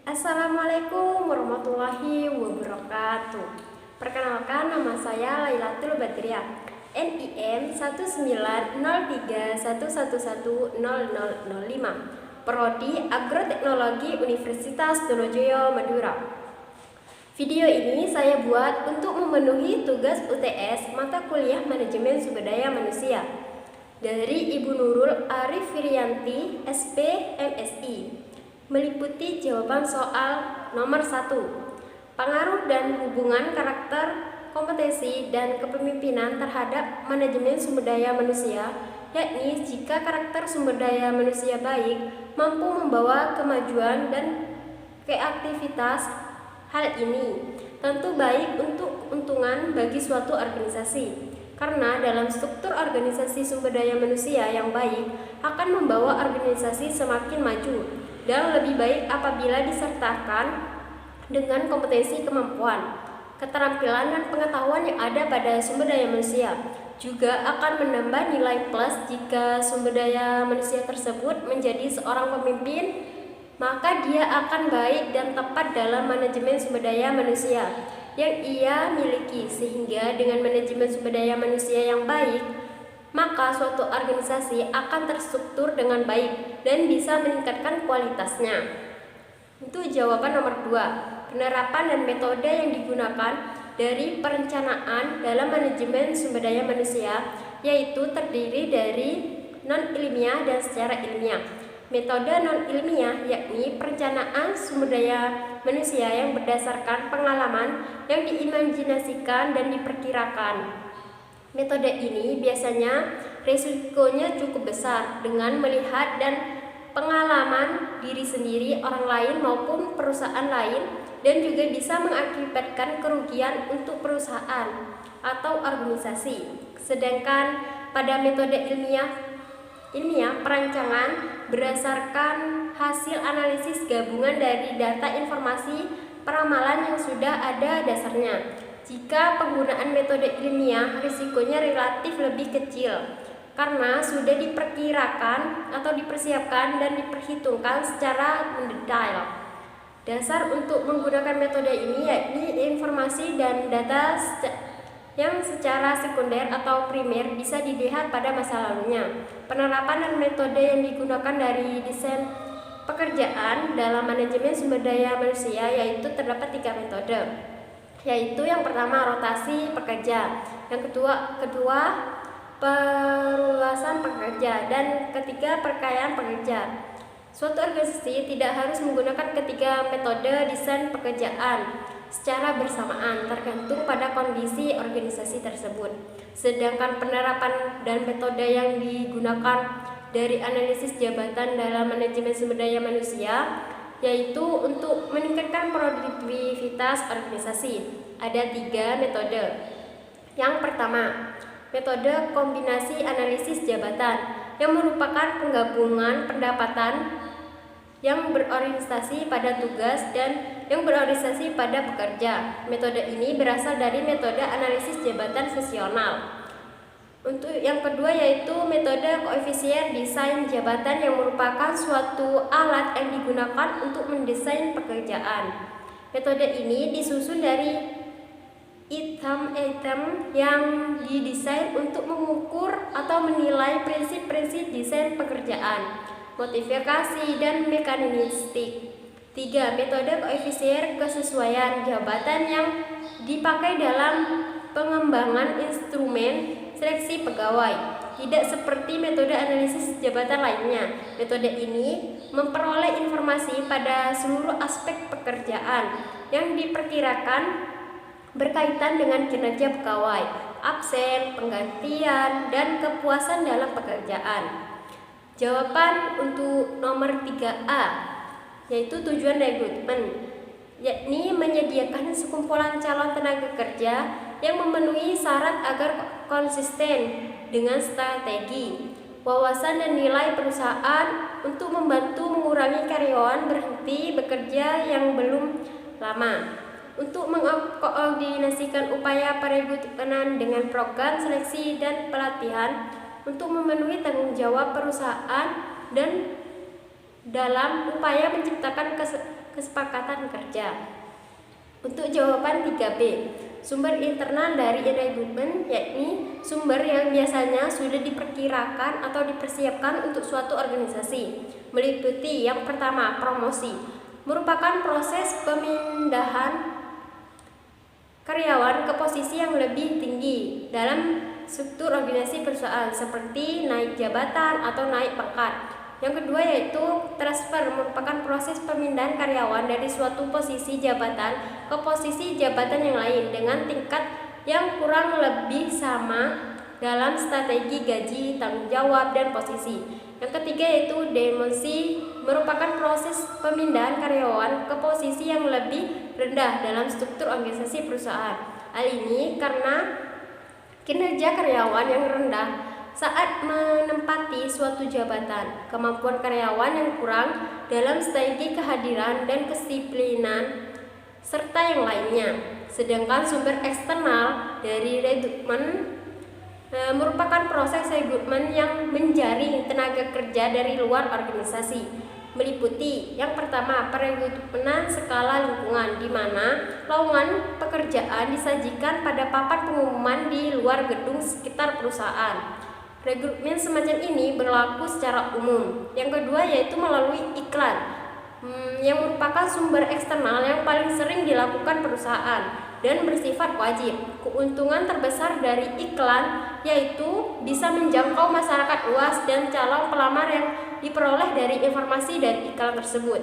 Assalamualaikum warahmatullahi wabarakatuh. Perkenalkan, nama saya Lailatul Badriah, NIM 19031110005, Prodi Agroteknologi Universitas Donojoyo, Madura. Video ini saya buat untuk memenuhi tugas UTS mata kuliah Manajemen Sumber Daya Manusia dari Ibu Nurul Arif Wiriyanti, SP, MSI. Meliputi jawaban soal nomor 1, pengaruh dan hubungan karakter, kompetensi, dan kepemimpinan terhadap manajemen sumber daya manusia, yakni jika karakter sumber daya manusia baik, mampu membawa kemajuan dan kreativitas. Hal ini tentu baik untuk keuntungan bagi suatu organisasi, karena dalam struktur organisasi sumber daya manusia yang baik akan membawa organisasi semakin maju dan lebih baik apabila disertakan dengan kompetensi, kemampuan, keterampilan, dan pengetahuan yang ada pada sumber daya manusia. Juga akan menambah nilai plus jika sumber daya manusia tersebut menjadi seorang pemimpin, maka dia akan baik dan tepat dalam manajemen sumber daya manusia yang ia miliki, sehingga dengan manajemen sumber daya manusia yang baik, maka suatu organisasi akan terstruktur dengan baik dan bisa meningkatkan kualitasnya. Itu jawaban nomor 2. Penerapan dan metode yang digunakan dari perencanaan dalam manajemen sumber daya manusia, yaitu terdiri dari non-ilmiah dan secara ilmiah. Metode non-ilmiah yakni perencanaan sumber daya manusia yang berdasarkan pengalaman yang diimajinasikan dan diperkirakan. Metode ini biasanya risikonya cukup besar dengan melihat dan pengalaman diri sendiri, orang lain maupun perusahaan lain, dan juga bisa mengakibatkan kerugian untuk perusahaan atau organisasi. Sedangkan pada metode ilmiah perancangan berdasarkan hasil analisis gabungan dari data, informasi, peramalan yang sudah ada dasarnya. Jika penggunaan metode ilmiah, risikonya relatif lebih kecil karena sudah diperkirakan atau dipersiapkan dan diperhitungkan secara mendetail. Dasar untuk menggunakan metode ini yakni informasi dan data yang secara sekunder atau primer bisa dilihat pada masa lalunya. Penerapan dan metode yang digunakan dari desain pekerjaan dalam manajemen sumber daya manusia yaitu terdapat 3 metode, yaitu yang pertama rotasi pekerja, yang kedua perluasan pekerja, dan ketiga perkayaan pekerja. Suatu organisasi tidak harus menggunakan ketiga metode desain pekerjaan secara bersamaan, tergantung pada kondisi organisasi tersebut. Sedangkan penerapan dan metode yang digunakan dari analisis jabatan dalam manajemen sumber daya manusia yaitu untuk meningkatkan produktivitas organisasi. Ada 3 metode. Yang pertama, metode kombinasi analisis jabatan, yang merupakan penggabungan pendapatan yang berorientasi pada tugas dan yang berorientasi pada pekerja. Metode ini berasal dari metode analisis jabatan fungsional. Untuk yang kedua yaitu metode koefisien desain jabatan, yang merupakan suatu alat yang digunakan untuk mendesain pekerjaan. Metode ini disusun dari item-item yang didesain untuk mengukur atau menilai prinsip-prinsip desain pekerjaan, motivasi, dan mekanistik. 3. Metode koefisien kesesuaian jabatan yang dipakai dalam pengembangan instrumen seleksi pegawai. Tidak seperti metode analisis jabatan lainnya, metode ini memperoleh informasi pada seluruh aspek pekerjaan yang diperkirakan berkaitan dengan kinerja pegawai, absen, penggantian, dan kepuasan dalam pekerjaan. Jawaban untuk nomor 3A yaitu tujuan rekrutmen, yakni menyediakan sekumpulan calon tenaga kerja yang memenuhi syarat agar konsisten dengan strategi, wawasan, dan nilai perusahaan untuk membantu mengurangi karyawan berhenti bekerja yang belum lama, untuk mengkoordinasikan upaya perekrutan dengan program seleksi dan pelatihan, untuk memenuhi tanggung jawab perusahaan dan dalam upaya menciptakan kesepakatan kerja. Untuk jawaban 3B, sumber internal dari rekrutmen yakni sumber yang biasanya sudah diperkirakan atau dipersiapkan untuk suatu organisasi. Meliputi yang pertama, promosi, merupakan proses pemindahan karyawan ke posisi yang lebih tinggi dalam struktur organisasi perusahaan seperti naik jabatan atau naik pangkat. Yang kedua yaitu transfer, merupakan proses pemindahan karyawan dari suatu posisi jabatan ke posisi jabatan yang lain dengan tingkat yang kurang lebih sama dalam strategi gaji, tanggung jawab, dan posisi. Yang ketiga yaitu demosi, merupakan proses pemindahan karyawan ke posisi yang lebih rendah dalam struktur organisasi perusahaan. Hal ini karena kinerja karyawan yang rendah saat menempati suatu jabatan, kemampuan karyawan yang kurang dalam strategi kehadiran dan kedisiplinan, serta yang lainnya. Sedangkan sumber eksternal dari rekrutmen merupakan proses rekrutmen yang menjaring tenaga kerja dari luar organisasi. Meliputi yang pertama, perekrutenan skala lingkungan, di mana lowongan pekerjaan disajikan pada papan pengumuman di luar gedung sekitar perusahaan. Rekrutmen semacam ini berlaku secara umum. Yang kedua yaitu melalui iklan, yang merupakan sumber eksternal yang paling sering dilakukan perusahaan dan bersifat wajib. Keuntungan terbesar dari iklan yaitu bisa menjangkau masyarakat luas dan calon pelamar yang diperoleh dari informasi dari iklan tersebut.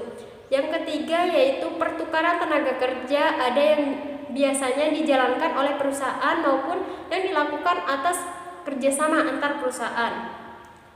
Yang ketiga yaitu pertukaran tenaga kerja, ada yang biasanya dijalankan oleh perusahaan maupun yang dilakukan atas kerjasama antar perusahaan.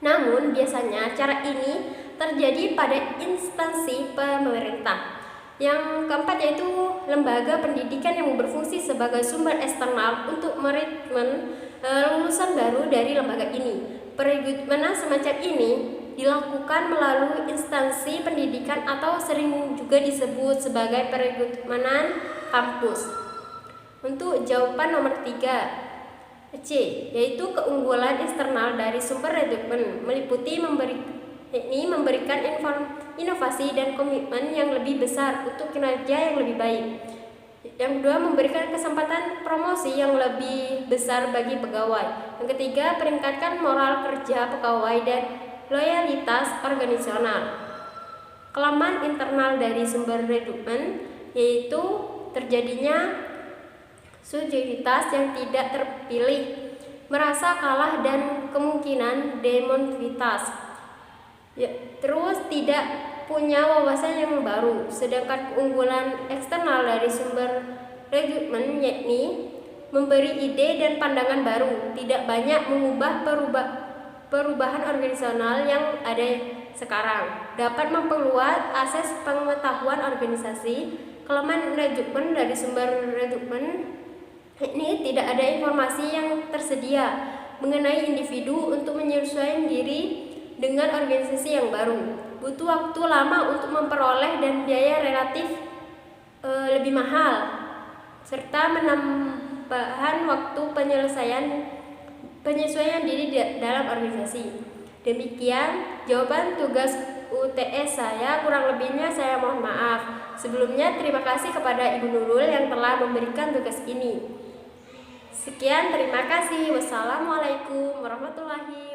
Namun biasanya cara ini terjadi pada instansi pemerintah. Yang keempat yaitu lembaga pendidikan yang berfungsi sebagai sumber eksternal untuk merekrutmen lulusan baru dari lembaga ini. Perekrutmenan semacam ini dilakukan melalui instansi pendidikan atau sering juga disebut sebagai perekrutmenan kampus. Untuk jawaban nomor 3, C, yaitu keunggulan eksternal dari sumber rekrutmen, meliputi memberikan inovasi dan komitmen yang lebih besar untuk kinerja yang lebih baik. Yang kedua, memberikan kesempatan promosi yang lebih besar bagi pegawai. Yang ketiga, meningkatkan moral kerja pegawai dan loyalitas organisasional. Kelemahan internal dari sumber rekrutmen yaitu terjadinya subjektivitas yang tidak terpilih, merasa kalah, dan kemungkinan demotivitas. Terus tidak punya wawasan yang baru. Sedangkan keunggulan eksternal dari sumber rekrutmen yakni memberi ide dan pandangan baru, tidak banyak mengubah perubahan organisasional yang ada sekarang, dapat memperluas akses pengetahuan organisasi. Kelemahan rekrutmen dari sumber rekrutmen ini tidak ada informasi yang tersedia mengenai individu untuk menyesuaikan diri dengan organisasi yang baru. Butuh waktu lama untuk memperoleh dan biaya relatif lebih mahal, serta menambahkan waktu penyesuaian diri dalam organisasi. Demikian jawaban tugas UTS saya, kurang lebihnya saya mohon maaf. Sebelumnya terima kasih kepada Ibu Nurul yang telah memberikan tugas ini. Sekian, terima kasih. Wassalamualaikum warahmatullahi wabarakatuh.